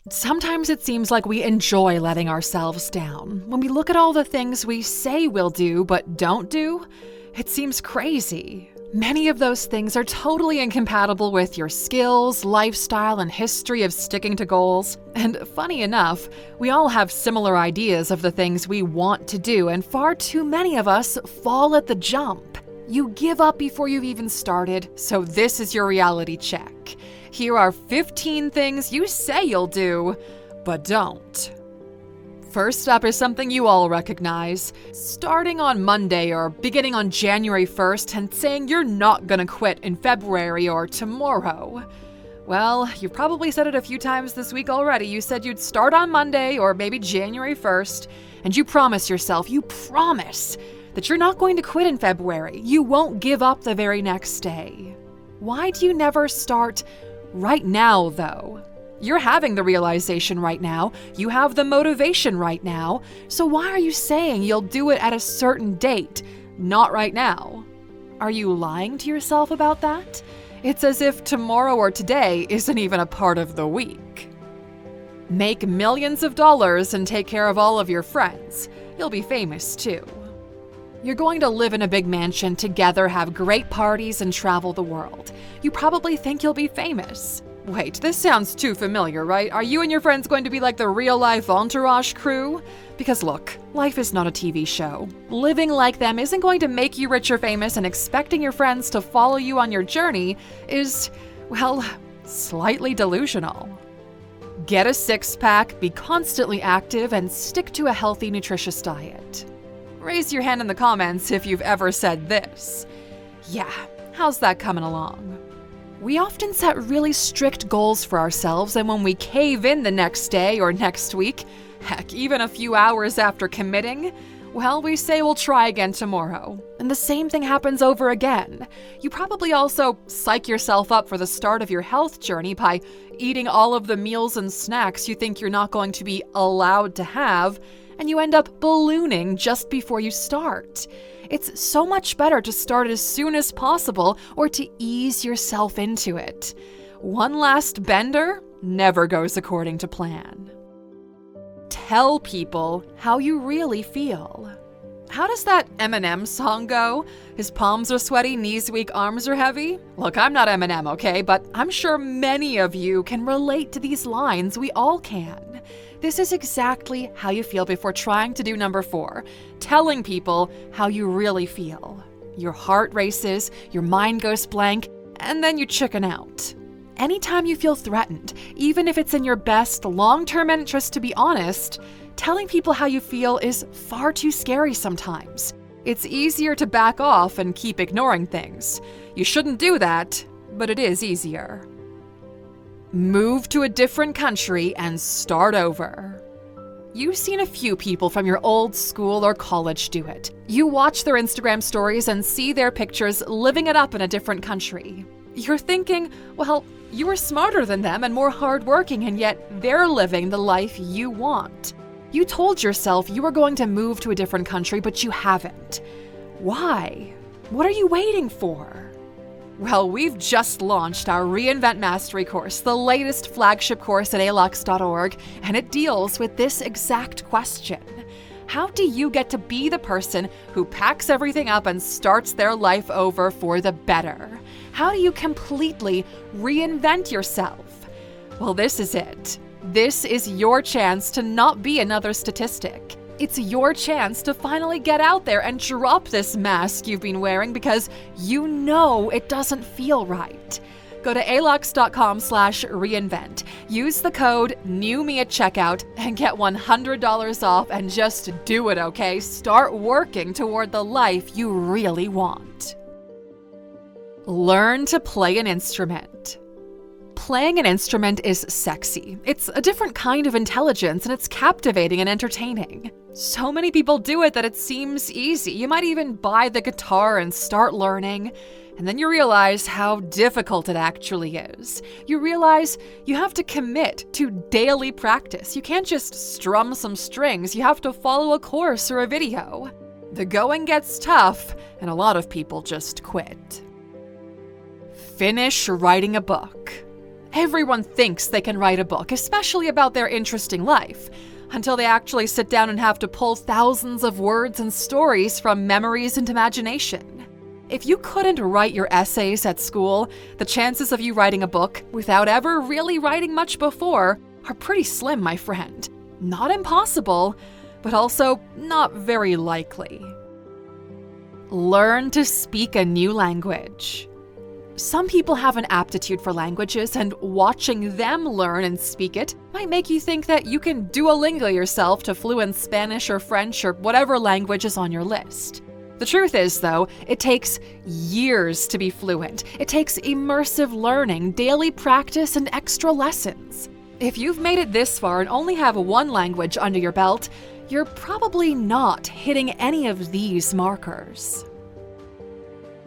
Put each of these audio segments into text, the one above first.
Sometimes it seems like we enjoy letting ourselves down. When we look at all the things we say we'll do but don't do, it seems crazy. Many of those things are totally incompatible with your skills, lifestyle, and history of sticking to goals. And funny enough, we all have similar ideas of the things we want to do, and far too many of us fall at the jump. You give up before you've even started, so this is your reality check. Here are 15 things you say you'll do, but don't. First up is something you all recognize. Starting on Monday or beginning on January 1st and saying you're not gonna quit in February or tomorrow. Well, you've probably said it a few times this week already. You said you'd start on Monday or maybe January 1st, and you promise that you're not going to quit in February. You won't give up the very next day. Why do you never start right now, though? You're having the realization right now. You have the motivation right now. So why are you saying you'll do it at a certain date, not right now? Are you lying to yourself about that? It's as if tomorrow or today isn't even a part of the week. Make millions of dollars and take care of all of your friends. You'll be famous too. You're going to live in a big mansion together, have great parties, and travel the world. You probably think you'll be famous. Wait, this sounds too familiar, right? Are you and your friends going to be like the real-life Entourage crew? Because look, life is not a TV show. Living like them isn't going to make you rich or famous, and expecting your friends to follow you on your journey is, well, slightly delusional. Get a six-pack, be constantly active, and stick to a healthy, nutritious diet. Raise your hand in the comments if you've ever said this. Yeah, how's that coming along? We often set really strict goals for ourselves, and when we cave in the next day or next week, heck, even a few hours after committing, well, we say we'll try again tomorrow. And the same thing happens over again. You probably also psych yourself up for the start of your health journey by eating all of the meals and snacks you think you're not going to be allowed to have, and you end up ballooning just before you start. It's so much better to start as soon as possible or to ease yourself into it. One last bender never goes according to plan. Tell people how you really feel. How does that Eminem song go? His palms are sweaty, knees weak, arms are heavy? Look, I'm not Eminem, okay? But I'm sure many of you can relate to these lines. We all can. This is exactly how you feel before trying to do number 4, telling people how you really feel. Your heart races, your mind goes blank, and then you chicken out. Anytime you feel threatened, even if it's in your best long-term interest to be honest, telling people how you feel is far too scary sometimes. It's easier to back off and keep ignoring things. You shouldn't do that, but it is easier. Move to a different country and start over. You've seen a few people from your old school or college do it. You watch their Instagram stories and see their pictures living it up in a different country. You're thinking, well, you were smarter than them and more hardworking, and yet they're living the life you want. You told yourself you were going to move to a different country, but you haven't. Why? What are you waiting for? Well, we've just launched our Reinvent Mastery course, the latest flagship course at Alux.org, and it deals with this exact question. How do you get to be the person who packs everything up and starts their life over for the better? How do you completely reinvent yourself? Well, this is it. This is your chance to not be another statistic. It's your chance to finally get out there and drop this mask you've been wearing because you know it doesn't feel right. Go to Alux.com/reinvent. Use the code NEWME at checkout and get $100 off, and just do it, okay? Start working toward the life you really want. Learn to play an instrument. Playing an instrument is sexy. It's a different kind of intelligence, and it's captivating and entertaining. So many people do it that it seems easy. You might even buy the guitar and start learning, and then you realize how difficult it actually is. You realize you have to commit to daily practice. You can't just strum some strings. You have to follow a course or a video. The going gets tough, and a lot of people just quit. Finish writing a book. Everyone thinks they can write a book, especially about their interesting life, until they actually sit down and have to pull thousands of words and stories from memories and imagination. If you couldn't write your essays at school, the chances of you writing a book without ever really writing much before are pretty slim, my friend. Not impossible, but also not very likely. Learn to speak a new language. Some people have an aptitude for languages, and watching them learn and speak it might make you think that you can Duolingo yourself to fluent Spanish or French or whatever language is on your list. The truth is, though, it takes years to be fluent. It takes immersive learning, daily practice, and extra lessons. If you've made it this far and only have one language under your belt, you're probably not hitting any of these markers.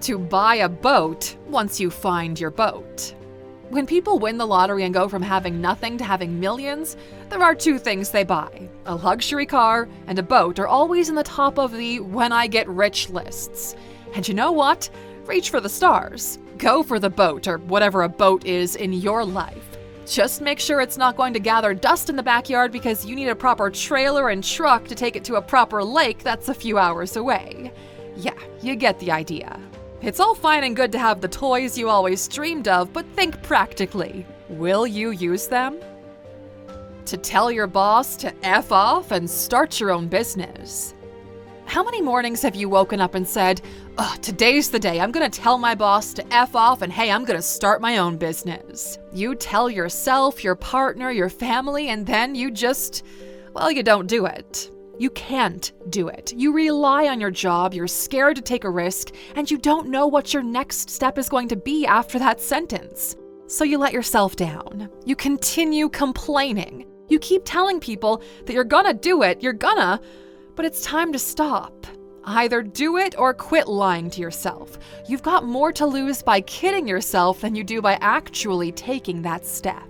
To buy a boat once you find your boat. When people win the lottery and go from having nothing to having millions, there are two things they buy. A luxury car and a boat are always in the top of the when I get rich lists. And you know what? Reach for the stars. Go for the boat or whatever a boat is in your life. Just make sure it's not going to gather dust in the backyard because you need a proper trailer and truck to take it to a proper lake that's a few hours away. Yeah, you get the idea. It's all fine and good to have the toys you always dreamed of, but think practically. Will you use them? To tell your boss to F off and start your own business. How many mornings have you woken up and said, today's the day, I'm gonna tell my boss to F off and hey, I'm gonna start my own business. You tell yourself, your partner, your family, and then you don't do it. You can't do it. You rely on your job, you're scared to take a risk, and you don't know what your next step is going to be after that sentence. So you let yourself down. You continue complaining. You keep telling people that you're gonna do it, but it's time to stop. Either do it or quit lying to yourself. You've got more to lose by kidding yourself than you do by actually taking that step.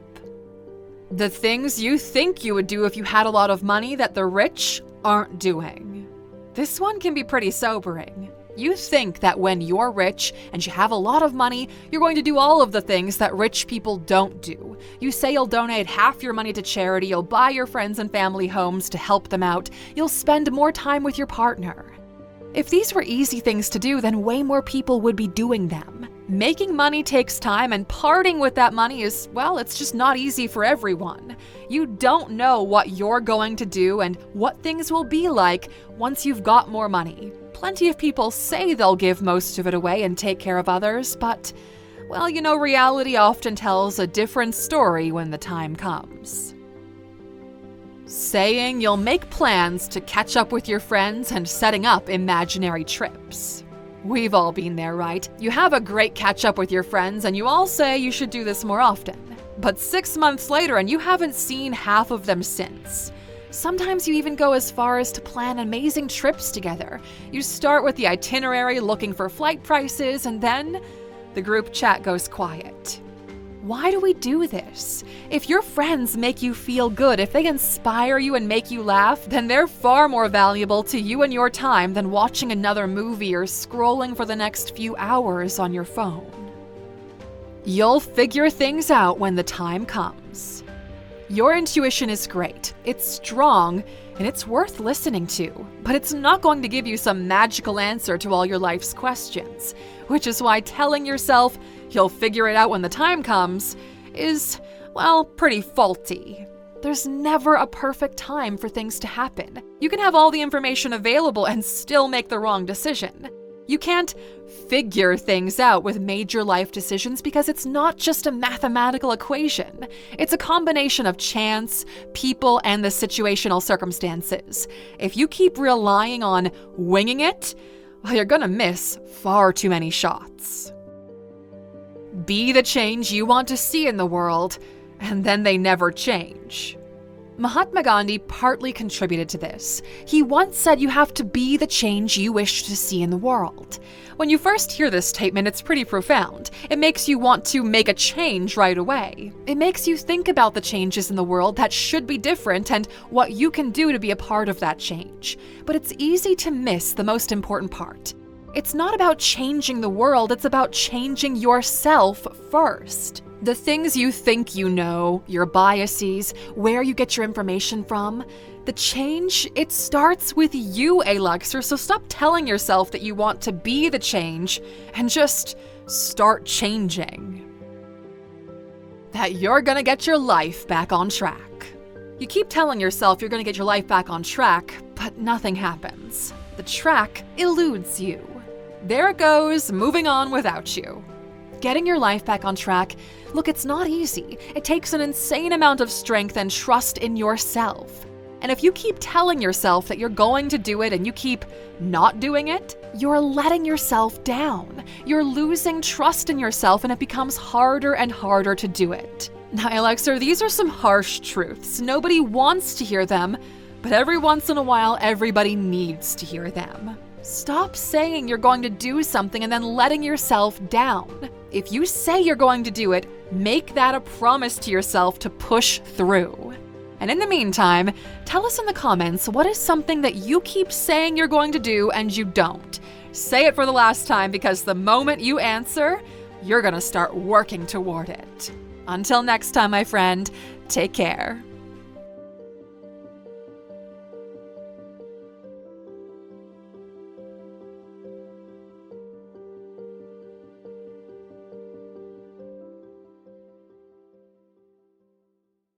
The things you think you would do if you had a lot of money that the rich aren't doing. This one can be pretty sobering. You think that when you're rich and you have a lot of money, you're going to do all of the things that rich people don't do. You say you'll donate half your money to charity, you'll buy your friends and family homes to help them out, you'll spend more time with your partner. If these were easy things to do, then way more people would be doing them. Making money takes time, and parting with that money is, it's just not easy for everyone. You don't know what you're going to do and what things will be like once you've got more money. Plenty of people say they'll give most of it away and take care of others, but, reality often tells a different story when the time comes. Saying you'll make plans to catch up with your friends and setting up imaginary trips. We've all been there, right? You have a great catch up with your friends and you all say you should do this more often. But 6 months later and you haven't seen half of them since. Sometimes you even go as far as to plan amazing trips together. You start with the itinerary, looking for flight prices, and then the group chat goes quiet. Why do we do this? If your friends make you feel good, if they inspire you and make you laugh, then they're far more valuable to you and your time than watching another movie or scrolling for the next few hours on your phone. You'll figure things out when the time comes. Your intuition is great, it's strong, and it's worth listening to, but it's not going to give you some magical answer to all your life's questions, which is why telling yourself you'll figure it out when the time comes is, pretty faulty. There's never a perfect time for things to happen. You can have all the information available and still make the wrong decision. You can't figure things out with major life decisions because it's not just a mathematical equation. It's a combination of chance, people, and the situational circumstances. If you keep relying on winging it, you're gonna miss far too many shots. Be the change you want to see in the world, and then they never change. Mahatma Gandhi partly contributed to this. He once said you have to be the change you wish to see in the world. When you first hear this statement, it's pretty profound. It makes you want to make a change right away. It makes you think about the changes in the world that should be different and what you can do to be a part of that change. But it's easy to miss the most important part. It's not about changing the world, it's about changing yourself first. The things you think you know, your biases, where you get your information from, the change, it starts with you, Aluxer, so stop telling yourself that you want to be the change and just start changing. That you're gonna get your life back on track. You keep telling yourself you're gonna get your life back on track, but nothing happens. The track eludes you. There it goes, moving on without you. Getting your life back on track, look, it's not easy. It takes an insane amount of strength and trust in yourself. And if you keep telling yourself that you're going to do it and you keep not doing it, you're letting yourself down. You're losing trust in yourself and it becomes harder and harder to do it. Now, Aluxer, these are some harsh truths. Nobody wants to hear them, but every once in a while, everybody needs to hear them. Stop saying you're going to do something and then letting yourself down. If you say you're going to do it, make that a promise to yourself to push through. And in the meantime, tell us in the comments what is something that you keep saying you're going to do and you don't. Say it for the last time, because the moment you answer, you're going to start working toward it. Until next time, my friend, take care.